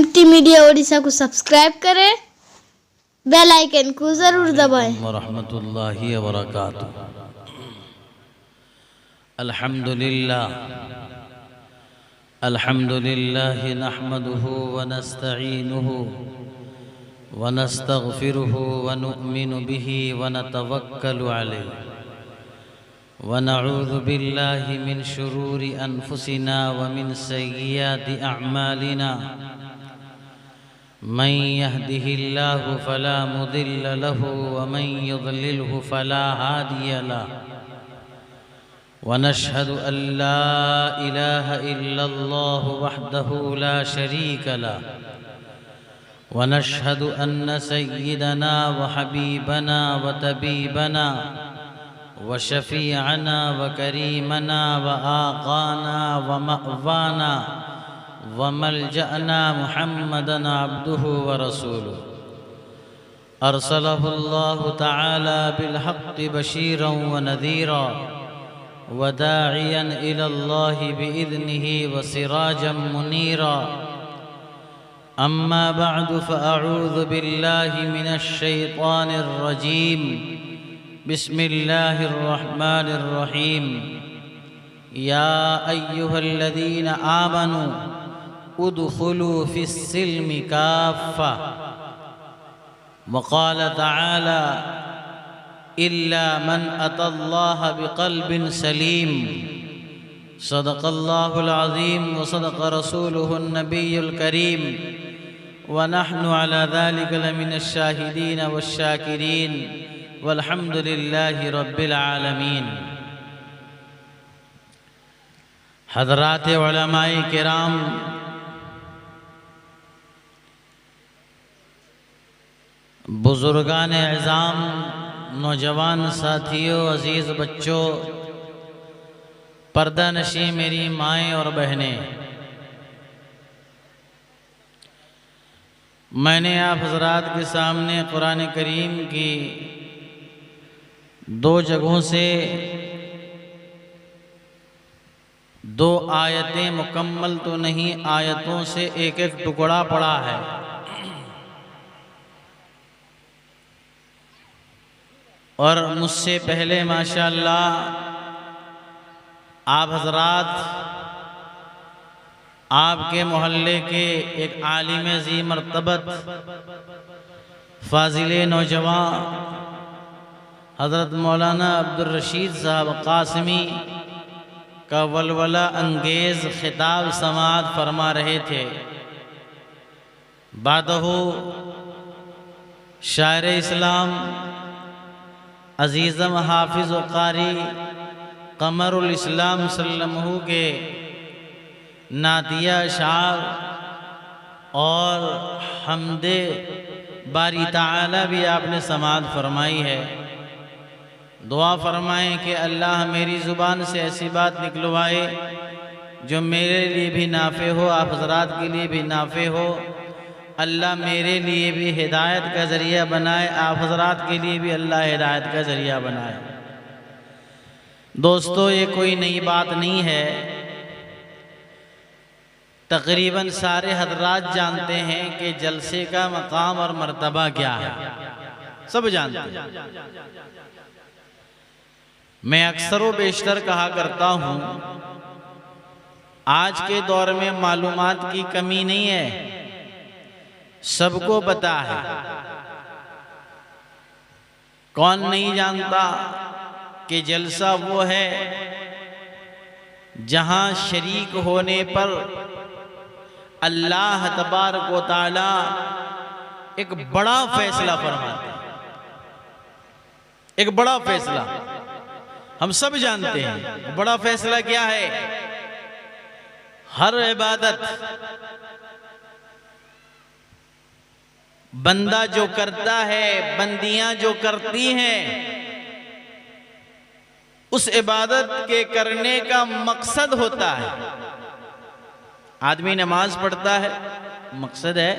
MT media Odisha को subscribe करें, bell icon को जरूर दबाएं। वरहमतुल्लाहि वबरकातुहू। अल्हम्दुलिल्लाह नहमदुहु व नस्तईनुहु व नस्तगफिरुहु व नुअमिनु बिही व नतवक्कलु अलैहि व नऊज़ु बिल्लाहि मिन शुरूरि अनफुसिना व मिन सय्यिआति अअमालिना। मन यहदिहिल्लाहु फला मुदिल्ल लहु व मन युद्लिलहु फला हादिय लहु व नशहदु अल्ला इलाहा इल्लल्लाहु वहदहु ला शरीक लहु व नशहदु अन्न सय्यिदना व हबीबना व तबीबना व शफीअना व करीमना व आक़ाना व मअवाना व मलजअना मुहम्मदन अब्दुहु व रसूलुहु अरसलहुल्लाहु तआला बिलहक़्क़ि बशीरन व नज़ीरा व दाइयन इलल्लाहि बिइज़्निहि व सिराजन मुनीरा। अम्मा बअदु फ़अऊज़ु बिल्लाहि मिनश शैतानिर रजीम। बिस्मिल्लाहिर रहमानिर रहीम। या अय्युहल्लज़ीना आमनू उद्खुलू फिस्सिल्मि काफ़्फ़ा। व क़ाल तआला इल्ला मन अतल्लाह बिक़ल्बिन सलीम। सदक़ल्लाहुल अज़ीम व सदक़ रसूलुहुन नबियुल करीम व नहनु अला ज़ालिका लमिनश शाहिदीन वश्शाकिरीन वल्हम्दुलिल्लाहि रब्बिल आलमीन। हज़रात उलमाए किराम, बुजुर्गान एज़ाम, नौजवान साथियों, अजीज़ बच्चों, पर्दा नशी मेरी माएँ और बहनें, मैंने आप हज़रात के सामने कुरान करीम की दो जगहों से दो आयतें, मुकम्मल तो नहीं, आयतों से एक एक टुकड़ा पड़ा है। और मुझसे पहले माशाअल्लाह आप हज़रात, आपके मोहल्ले के एक आलिम ज़ी मर्तबत फ़ाज़िले नौजवान हज़रत मौलाना अब्दुल रशीद साहब क़ासिमी का वलवला अंगेज़ ख़िताब समाअत फरमा रहे थे। बादहु शायर इस्लाम, अज़ीज़म हाफिज़ व क़ारी क़मरुल इस्लाम सल्लल्लाहु के नातिया शार और हमदे बारी ताला भी आपने समाअत फरमाई है। दुआ फरमाएं कि अल्लाह मेरी ज़ुबान से ऐसी बात निकलवाए जो मेरे लिए भी नाफ़े हो, आप हज़रात के लिए भी नाफ़े हो। अल्लाह मेरे लिए भी हिदायत का ज़रिया बनाए, आप हज़रात के लिए भी अल्लाह हिदायत का ज़रिया बनाए। दोस्तों, ये कोई नई बात नहीं है, तकरीबन सारे हज़रात जानते हैं कि जलसे का मकाम और मर्तबा क्या है, सब जानते हैं। मैं अक्सर व बेशतर कहा करता हूँ, आज के दौर में मालूमात की कमी नहीं है, सबको पता है। कौन नहीं जानता कि जलसा वो है जहां शरीक होने पर अल्लाह तबारक व तआला एक बड़ा फैसला फरमाते हैं। एक बड़ा फैसला हम सब जानते हैं। बड़ा फैसला क्या है? हर इबादत बंदा जो करता है, बंदियां जो करती हैं, उस इबादत के करने का मकसद होता है। आदमी नमाज पढ़ता है, मकसद है।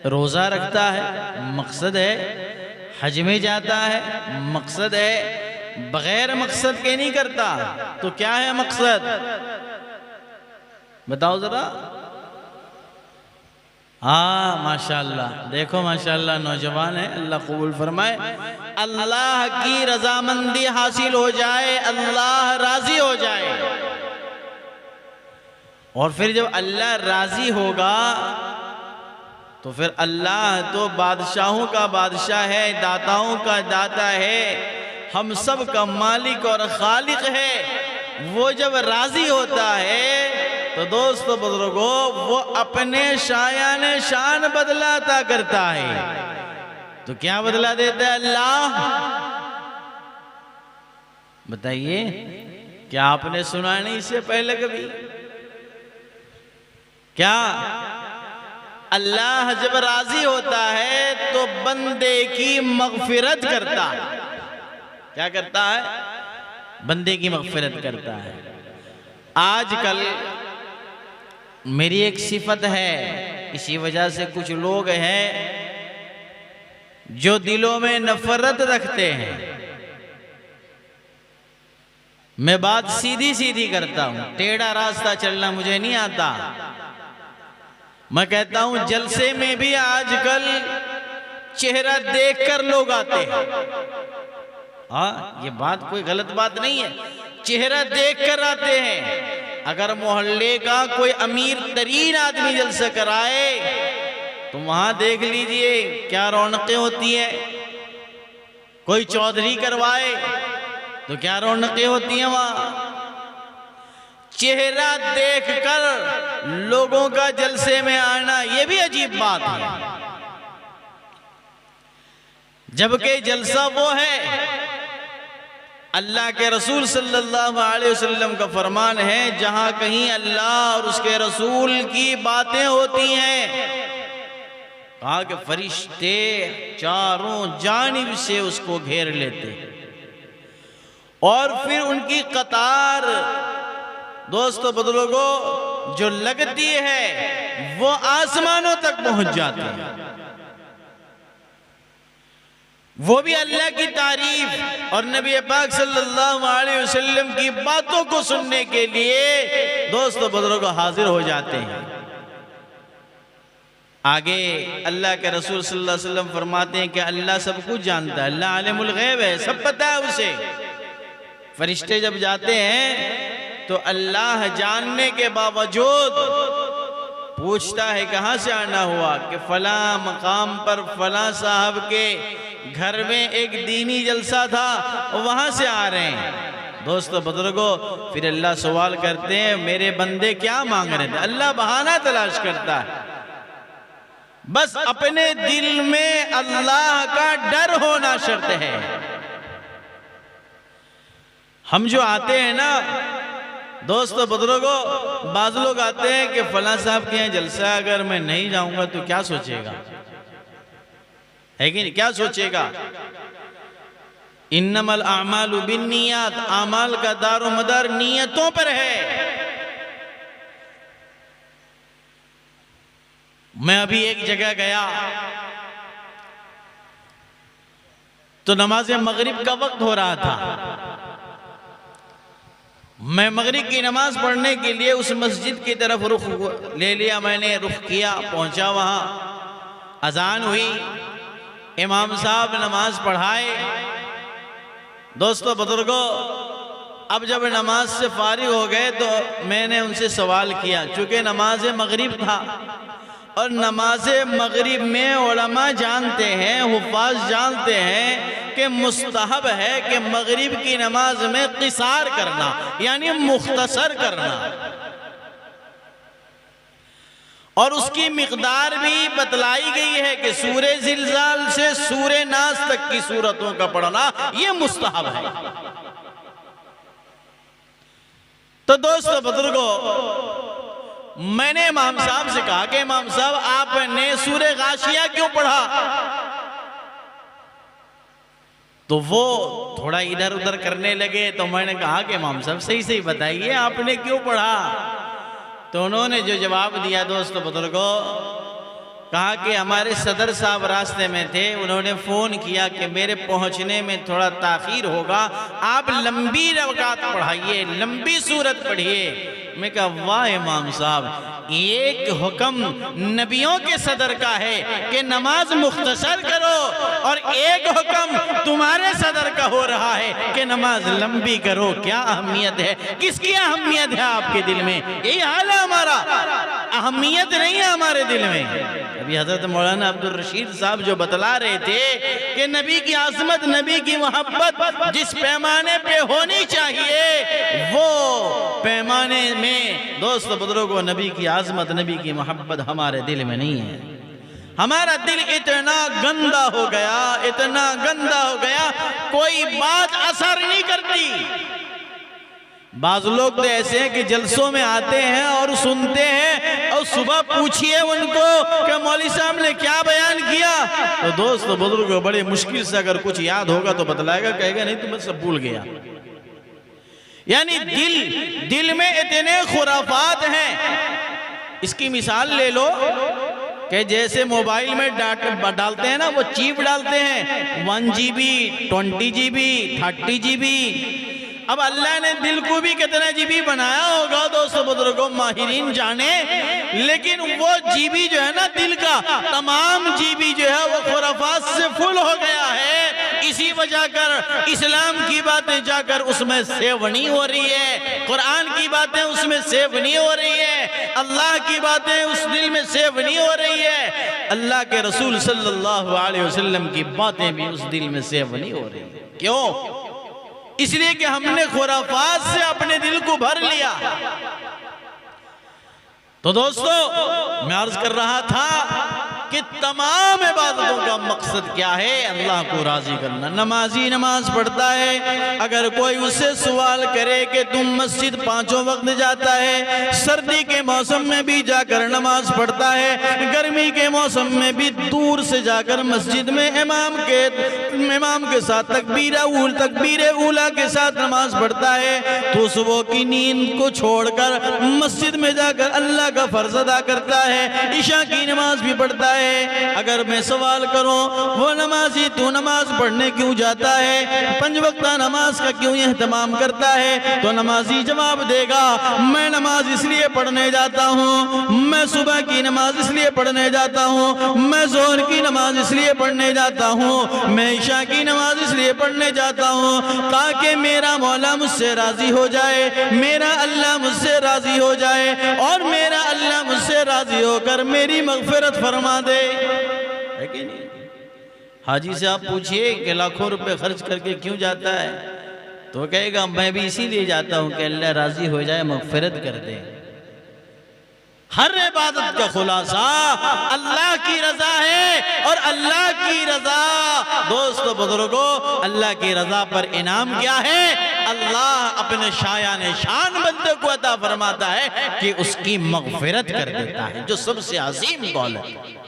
रोज़ा रखता है, मकसद है। हज में जाता है, मकसद है। बगैर मकसद के नहीं करता। तो क्या है मकसद? बताओ जरा। हाँ माशाल्लाह, देखो माशाल्लाह नौजवान है, अल्लाह कबूल फरमाए। अल्लाह की रजामंदी हासिल हो जाए, अल्लाह राजी हो जाए, और फिर जब अल्लाह राजी होगा तो फिर अल्लाह तो बादशाहों का बादशाह है, दाताओं का दाता है, हम सब का मालिक और खालिक है। वो जब राजी होता है तो दोस्तों बुजुर्गों, वो अपने शायान शान बदलाता करता है। तो क्या बदला देता है अल्लाह? बताइए, क्या आपने सुना नहीं इससे पहले कभी? क्या अल्लाह जब राजी होता है तो बंदे की मगफिरत करता है। क्या करता है? बंदे की मगफिरत करता है। आजकल मेरी एक सिफत है, इसी वजह से कुछ लोग हैं जो दिलों में नफरत रखते हैं। मैं बात सीधी सीधी करता हूं, टेढ़ा रास्ता चलना मुझे नहीं आता। मैं कहता हूं जलसे में भी आजकल चेहरा देखकर लोग आते हैं। हाँ, ये बात कोई गलत बात नहीं है, चेहरा देखकर आते हैं। अगर मोहल्ले का कोई अमीर तरीन आदमी जलसा कराए तो वहां देख लीजिए क्या रौनकें होती है। कोई चौधरी करवाए तो क्या रौनकें होती हैं वहां। चेहरा देखकर लोगों का जलसे में आना, यह भी अजीब बात है। जबकि जलसा वो है, अल्लाह के रसूल सल्लल्लाहु अलैहि वसल्लम का फरमान है, जहां कहीं अल्लाह और उसके रसूल की बातें होती हैं, कहा कि फरिश्ते चारों जानिब से उसको घेर लेते और फिर उनकी कतार दोस्तों बुजुर्गों जो लगती है वो आसमानों तक पहुंच जाती है। वो भी अल्लाह की तारीफ और नबी पाक सल्लल्लाहु अलैहि वसल्लम की बातों को सुनने के लिए दोस्तों बुजुर्गों हाजिर हो जाते हैं। आगे अल्लाह के रसूल सल्लल्लाहु अलैहि वसल्लम फरमाते हैं कि अल्लाह सब कुछ जानता है, अल्लाह आलिमुल गैब है, सब पता है उसे। फरिश्ते जब जाते हैं तो अल्लाह जानने के बावजूद पूछता है कहां से आना हुआ, कि फला मकाम पर फला साहब के घर में एक दीनी जलसा था, वहां से आ रहे हैं। दोस्तों बुजुर्गों, फिर अल्लाह सवाल करते हैं मेरे बंदे क्या मांग रहे थे। अल्लाह बहाना तलाश करता है, बस अपने दिल में अल्लाह का डर होना शर्त है। हम जो आते हैं ना दोस्तों बुजुर्गों, बाज लोग आते हैं कि फला साहब के यहाँ जलसा है, अगर मैं नहीं जाऊंगा तो क्या सोचेगा, है कि नहीं? क्या सोचेगा? इन्नमल आमालु बिन्नियात, आमाल का दारो मदार नियतों पर है। मैं अभी एक जगह गया तो नमाज मगरिब का वक्त हो रहा था। मैं मगरिब की नमाज पढ़ने के लिए उस मस्जिद की तरफ रुख ले लिया, मैंने रुख किया, पहुंचा वहां, अजान हुई, इमाम साहब नमाज पढ़ाए। दोस्तों बुजुर्गों, अब जब नमाज से फारिग हो गए तो मैंने उनसे सवाल किया, चूंकि नमाज मगरिब था और नमाज मगरिब में उलमा जानते हैं, हुफ़ाज़ जानते हैं कि मुस्तहब है कि मगरिब की नमाज में क़िसार करना, यानी मुख्तसर करना, और उसकी मिक़दार भी बतलाई गई है कि सूरे ज़िलज़ाल से सूरे नास तक की सूरतों का पढ़ना ये मुस्तहब है। तो दोस्तों बुजुर्गों, मैंने इमाम साहब से कहा कि इमाम साहब आपने सूरे गाशिया क्यों पढ़ा? तो वो थोड़ा इधर उधर करने लगे। तो मैंने कहा कि इमाम साहब सही सही बताइए आपने क्यों पढ़ा? तो उन्होंने जो जवाब दिया दोस्तों बुजुर्गों, कहा कि हमारे सदर साहब रास्ते में थे, उन्होंने फ़ोन किया कि मेरे पहुंचने में थोड़ा ताख़ीर होगा, आप लंबी रकात पढ़ाइए, लंबी सूरत पढ़िए। मैं कहा वाह इमाम साहब, एक हुक्म नबियों के सदर का है कि नमाज मुख्तसर करो, और एक हुक्म तुम्हारे सदर का हो रहा है कि नमाज लंबी करो। क्या अहमियत है, किसकी अहमियत है आपके दिल में? यही हाल है हमारा, अहमियत नहीं है हमारे दिल में। अभी हजरत मौलाना अब्दुल रशीद साहब जो बतला रहे थे कि नबी की आज़मत, नबी की मोहब्बत जिस पैमाने पे होनी चाहिए, वो पैमाने में दोस्तों बुजुर्गों नबी की आज़मत, नबी की मोहब्बत हमारे दिल में नहीं है। हमारा दिल इतना गंदा हो गया, इतना गंदा हो गया, कोई बात असर नहीं करती। बाज लोग तो ऐसे हैं कि जलसों में आते हैं और सुनते हैं, और सुबह पूछिए उनको कि मौलवी साहब ने क्या बयान किया, तो दोस्तों बुजुर्ग बड़े मुश्किल से अगर कुछ याद होगा तो बतलाएगा, कहेगा नहीं तो मैं सब भूल गया। यानी दिल में इतने खुराफात हैं। इसकी मिसाल ले लो कि जैसे मोबाइल में डालते हैं ना, वो चिप डालते हैं 1 GB, 20 GB, 30 GB। अब अल्लाह ने दिल को भी कितना जीबी बनाया होगा दोस्तों बुजुर्गों, माहिरीन जाने, लेकिन वो जीबी जो है ना दिल का, तमाम जीबी जो है वो खुराफात से फुल हो गया है। इसी वजह कर इस्लाम की बातें जाकर उसमें सेव नहीं हो रही है, कुरान की बातें उसमें सेव नहीं हो रही है, अल्लाह की बातें उस दिल में सेव नहीं हो रही है, अल्लाह के रसूल सल्लल्लाहु अलैहि वसल्लम की बातें भी उस दिल में सेव नहीं हो रही है। क्यों? इसलिए कि हमने खुराफात से अपने दिल को भर लिया। तो दोस्तों मैं अर्ज कर रहा था कि तमाम इबादतों का मकसद क्या है? अल्लाह को राजी करना। नमाजी नमाज पढ़ता है, अगर कोई उससे सवाल करे कि तुम मस्जिद 5 वक्त जाता है, सर्दी के मौसम में भी जाकर नमाज पढ़ता है, गर्मी के मौसम में भी दूर से जाकर मस्जिद में इमाम के साथ तकबीर उला के साथ नमाज पढ़ता है, तो सुबह की नींद को छोड़कर मस्जिद में जाकर अल्लाह का फर्ज अदा करता है, ईशा की नमाज भी पढ़ता है। अगर मैं सवाल करूं वो नमाजी तू नमाज पढ़ने क्यों जाता है, 5 वक्त नमाज का क्यों एहतमाम करता है, तो नमाजी जवाब देगा मैं नमाज इसलिए पढ़ने जाता हूं, मैं सुबह की नमाज इसलिए पढ़ने जाता हूं, मैं जोहर की नमाज इसलिए पढ़ने जाता हूं, मैं ईशा की नमाज इसलिए पढ़ने जाता हूं ताकि मेरा मौला मुझसे राजी हो जाए, मेरा अल्लाह मुझसे राजी हो जाए, और मेरा अल्लाह मुझसे राजी होकर मेरी मगफिरत फरमा दे। है कि नहीं? हाजी से आप पूछिए कि लाखों रुपए खर्च करके क्यों जाता है, तो कहेगा मैं भी इसीलिए जाता हूं कि अल्लाह राजी हो जाए, मगफिरत कर दे। हर इबादत का खुलासा अल्लाह की रजा है, और अल्लाह की रजा दोस्तों बुजुर्गों, अल्लाह की रजा पर इनाम क्या है? अल्लाह अपने शायान शान बंदे को अता फरमाता है कि उसकी मगफिरत कर देता है, जो सबसे अजीम दौलत है।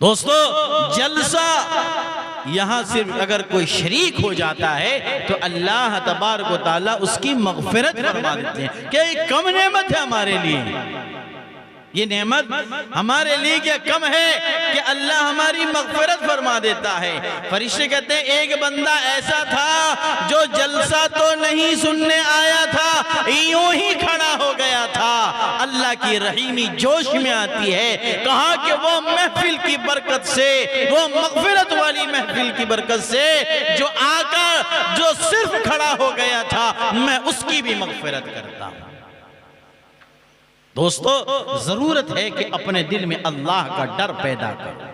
दोस्तों जलसा यहां सिर्फ अगर कोई शरीक हो जाता है तो अल्लाह तबारक व तआला उसकी मगफिरत फरमा देते हैं। क्या ये कम नेमत है हमारे लिए? ये नेमत हमारे लिए क्या कम है कि अल्लाह हमारी मगफिरत फरमा देता है? फरिश्ते कहते हैं एक बंदा ऐसा था जो जलसा तो नहीं सुनने आया था, यूं ही खड़ा हो गया था। अल्लाह की रहीमी जोश में आती है, कहा कि वो महफिल की बरकत से, वो मगफिरत वाली महफिल की बरकत से जो आकर जो सिर्फ खड़ा हो गया था, मैं उसकी भी मगफिरत करता हूं। दोस्तों जरूरत है कि अपने दिल में अल्लाह का डर पैदा करो।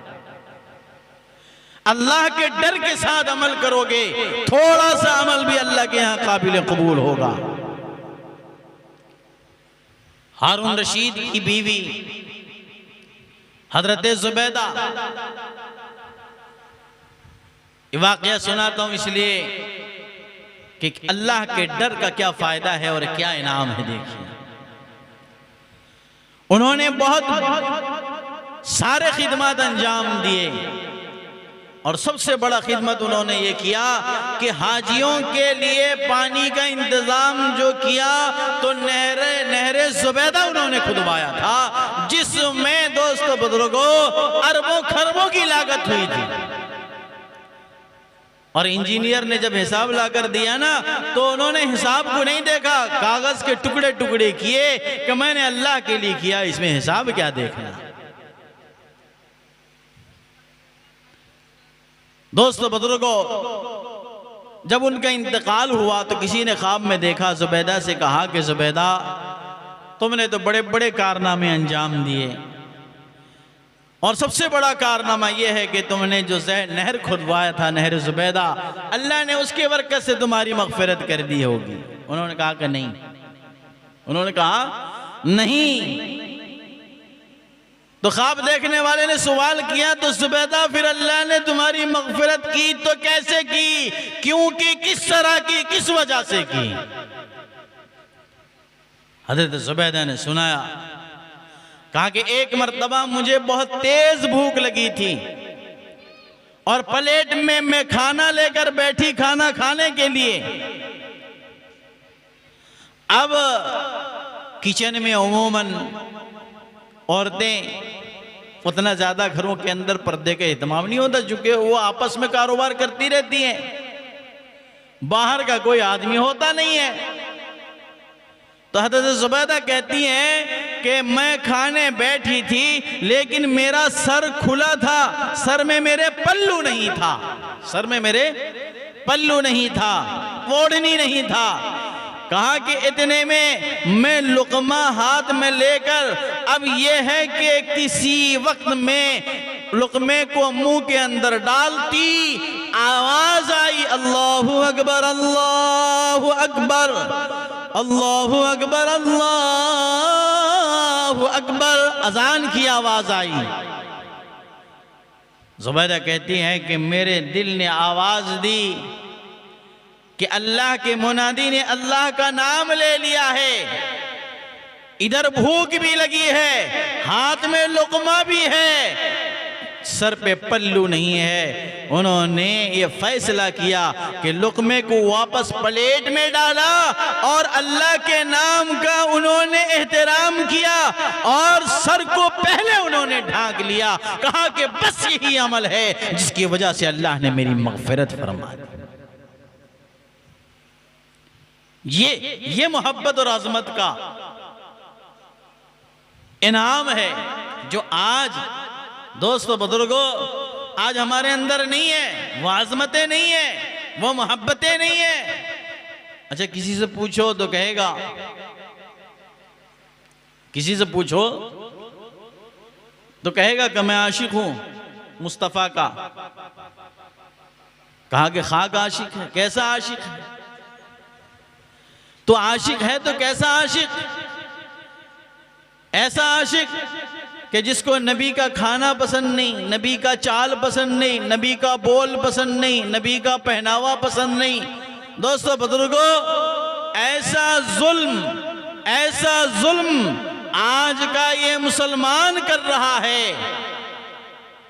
अल्लाह के डर के साथ अमल करोगे, थोड़ा सा अमल भी अल्लाह के यहां काबिल कबूल होगा। हारून रशीद की बीवी हजरत जुबैदा, वाकया सुनाता हूं इसलिए कि अल्लाह के डर का क्या फायदा है और क्या इनाम है। देखिए उन्होंने बहुत सारे खिदमत अंजाम दिए, और सबसे बड़ा खिदमत उन्होंने ये किया कि हाजियों के लिए पानी का इंतजाम जो किया, तो नहरे जुबैदा उन्होंने खुदवाया था। जिस जिसमें दोस्तों बुजुर्गों अरबों खरबों की लागत हुई थी। और इंजीनियर ने जब हिसाब लाकर दिया ना, तो उन्होंने हिसाब को नहीं देखा, कागज के टुकड़े टुकड़े किए कि मैंने अल्लाह के लिए किया, इसमें हिसाब क्या देखना। दोस्तों बुजुर्गों, जब उनका इंतकाल हुआ तो किसी ने ख्वाब में देखा, जुबैदा से कहा कि जुबैदा तुमने तो बड़े बड़े कारनामे अंजाम दिए, और सबसे बड़ा कारनामा यह है कि तुमने जो नहर खुदवाया था, नहर जुबैदा, अल्लाह ने उसके बरकत से तुम्हारी मगफिरत कर दी होगी। उन्होंने कहा कि नहीं, उन्होंने कहा नहीं। तो ख्वाब देखने वाले ने सवाल किया, तो जुबैदा फिर अल्लाह ने तुम्हारी मगफिरत की तो कैसे की, क्यों की, किस तरह की, किस वजह से की। हजरत जुबैदा ने सुनाया, कहा कि एक मर्तबा मुझे बहुत तेज भूख लगी थी और प्लेट में मैं खाना लेकर बैठी खाना खाने के लिए। अब किचन में अमूमन औरतें उतना ज्यादा घरों के अंदर पर्दे का एहतमाम नहीं होता, चूंकि वो आपस में कारोबार करती रहती हैं, बाहर का कोई आदमी होता नहीं है। तो हज़रत जुबैदा कहती हैं कि मैं खाने बैठी थी लेकिन मेरा सर खुला था, सर में मेरे पल्लू नहीं था, सर में मेरे पल्लू नहीं था, ओढ़नी नहीं था। कहा कि इतने में मैं लुकमा हाथ में लेकर, अब यह है कि किसी वक्त में लुकमे को मुंह के अंदर डालती, आवाज आई, अल्लाहु अकबर, अल्लाहु अकबर, अल्लाहु अकबर, अल्लाहु अकबर, अजान की आवाज आई। जुबैदा कहती हैं कि मेरे दिल ने आवाज दी कि अल्लाह के मुनादी ने अल्लाह का नाम ले लिया है, इधर भूख भी लगी है, हाथ में लुकमा भी है, सर पे पल्लू नहीं है। उन्होंने ये फैसला किया कि लुकमे को वापस प्लेट में डाला और अल्लाह के नाम का उन्होंने एहतराम किया और सर को पहले उन्होंने ढांक लिया। कहा कि बस यही अमल है जिसकी वजह से अल्लाह ने मेरी मगफिरत फरमा दी। ये मोहब्बत और अजमत का इनाम है जो आज दोस्तों बुजुर्गों आज हमारे अंदर नहीं है। वो अजमतें नहीं है, वो मोहब्बतें नहीं है। अच्छा, किसी से पूछो तो कहेगा, किसी से पूछो तो कहेगा कि मैं आशिक हूं मुस्तफा का। कहा कि खाक आशिक है, कैसा आशिक है? तो आशिक है तो कैसा आशिक? ऐसा आशिक कि जिसको नबी का खाना पसंद नहीं, नबी का चाल पसंद नहीं, नबी का बोल पसंद नहीं, नबी का पहनावा पसंद नहीं। दोस्तों बुजुर्गों, ऐसा जुल्म आज का ये मुसलमान कर रहा है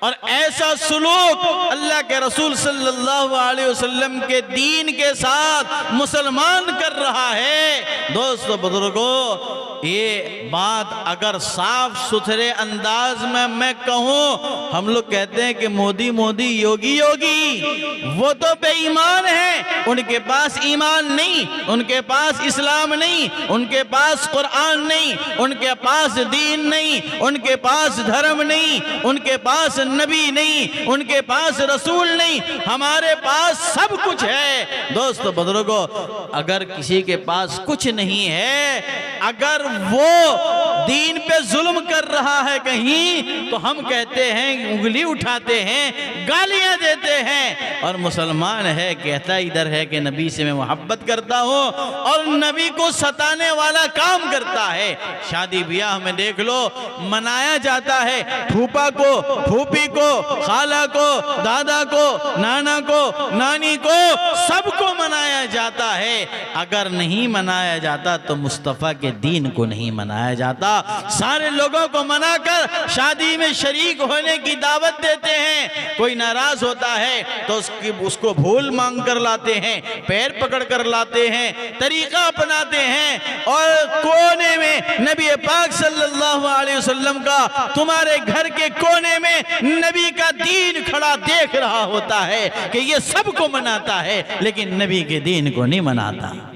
और ऐसा सुलूक अल्लाह के रसूल सल्लल्लाहु अलैहि वसल्लम के दीन के साथ मुसलमान कर रहा है। दोस्तों बुजुर्गों, ये बात अगर साफ सुथरे अंदाज में मैं कहूं, हम लोग कहते हैं कि मोदी मोदी, योगी योगी, वो तो बेईमान है, उनके पास ईमान नहीं, उनके पास इस्लाम नहीं, उनके पास कुरान नहीं, उनके पास दीन नहीं, उनके पास धर्म नहीं, उनके पास नबी नहीं, उनके पास रसूल नहीं। हमारे पास सब कुछ है। दोस्तों बुजुर्गों, अगर किसी के पास कुछ नहीं है, अगर वो दीन पे जुल्म कर रहा है कहीं, तो हम कहते हैं, उंगली उठाते हैं, गालियां देते हैं। और मुसलमान है, कहता इधर है कि नबी से मैं मोहब्बत करता हूं और नबी को सताने वाला काम करता है। शादी ब्याह में देख लो, मनाया जाता है, फूफा को, फूफी को, खाला को, दादा को, नाना को, नानी को, सबको मनाया जाता है। अगर नहीं मनाया जाता तो मुस्तफा के दीन को नहीं मनाया जाता। सारे लोगों को मनाकर शादी में शरीक होने की दावत देते हैं। कोई नाराज होता है तो उसको भूल मांग कर लाते हैं, पैर पकड़ कर लाते हैं, तरीका अपनाते हैं और कोने में नबी पाक सल्लल्लाहु अलैहि वसल्लम वसल्लम का तुम्हारे घर के कोने में नबी का दीन खड़ा देख रहा होता है कि ये सबको मनाता है लेकिन नबी के दीन को नहीं मनाता।